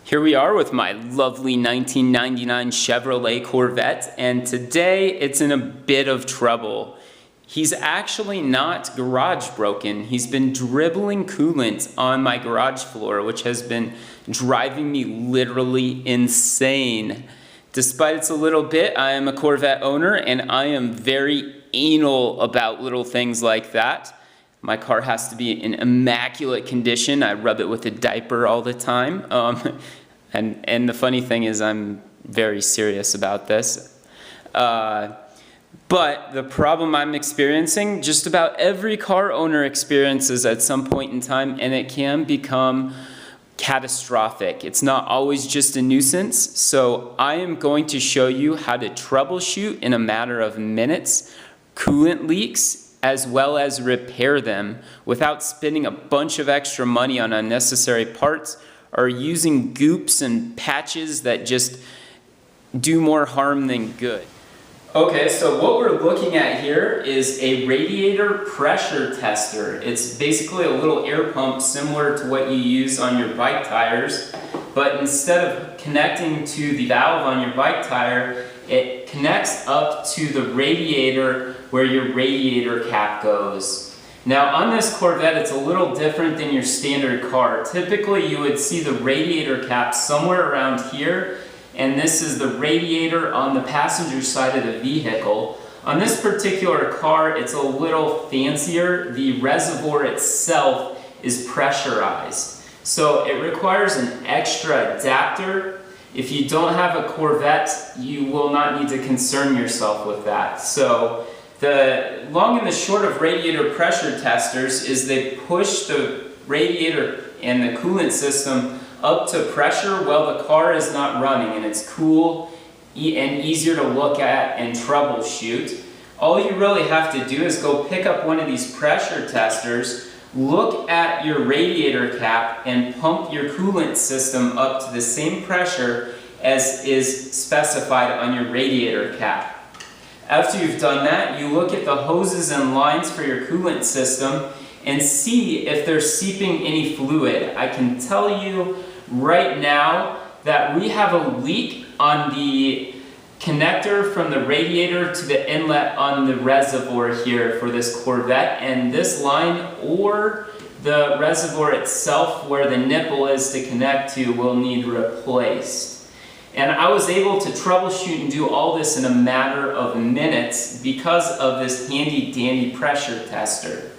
Here we are with my lovely 1999 Chevrolet Corvette, and today it's in a bit of trouble. He's actually not garage broken. He's been dribbling coolant on my garage floor, which has been driving me literally insane. Despite it's a little bit, I am a Corvette owner and I am very anal about little things like that. My car has to be in immaculate condition. I rub it with a diaper all the time. And the funny thing is I'm very serious about this. But the problem I'm experiencing, just about every car owner experiences at some point in time, and it can become catastrophic. It's not always just a nuisance. So I am going to show you how to troubleshoot in a matter of minutes coolant leaks, as well as repair them without spending a bunch of extra money on unnecessary parts or using goops and patches that just do more harm than good. Okay, so what we're looking at here is a radiator pressure tester. It's basically a little air pump similar to what you use on your bike tires, but instead of connecting to the valve on your bike tire, it connects up to the radiator where your radiator cap goes. Now on this Corvette, it's a little different than your standard car. Typically you would see the radiator cap somewhere around here, and this is the radiator on the passenger side of the vehicle. On this particular car, it's a little fancier. The reservoir itself is pressurized, so it requires an extra adapter. If you don't have a Corvette, you will not need to concern yourself with that. So the long and the short of radiator pressure testers is they push the radiator and the coolant system up to pressure while the car is not running, and it's cool and easier to look at and troubleshoot. All you really have to do is go pick up one of these pressure testers, look at your radiator cap, and pump your coolant system up to the same pressure as is specified on your radiator cap. After you've done that, you look at the hoses and lines for your coolant system and see if they're seeping any fluid. I can tell you right now that we have a leak on the connector from the radiator to the inlet on the reservoir here for this Corvette, and this line or the reservoir itself where the nipple is to connect to will need replaced. And I was able to troubleshoot and do all this in a matter of minutes because of this handy dandy pressure tester.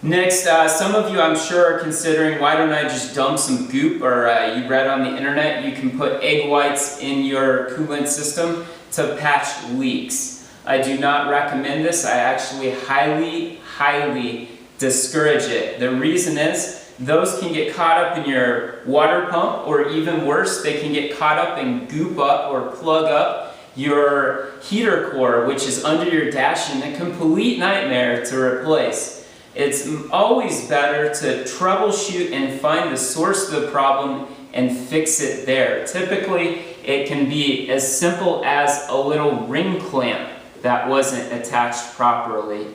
Next, some of you I'm sure are considering, why don't I just dump some goop, or you read on the internet you can put egg whites in your coolant system to patch leaks. I do not recommend this. I actually highly discourage it. The reason is those can get caught up in your water pump, or even worse, they can get caught up and goop up or plug up your heater core, which is under your dash, and a complete nightmare to replace. It's always better to troubleshoot and find the source of the problem and fix it there. Typically, it can be as simple as a little ring clamp that wasn't attached properly.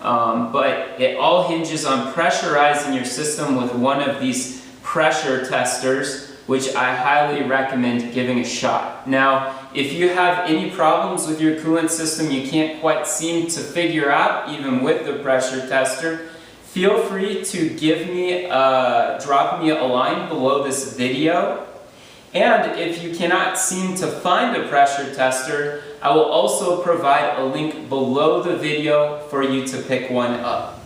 But it all hinges on pressurizing your system with one of these pressure testers, which I highly recommend giving a shot. Now, if you have any problems with your coolant system you can't quite seem to figure out, even with the pressure tester, feel free to drop me a line below this video. And if you cannot seem to find a pressure tester, I will also provide a link below the video for you to pick one up.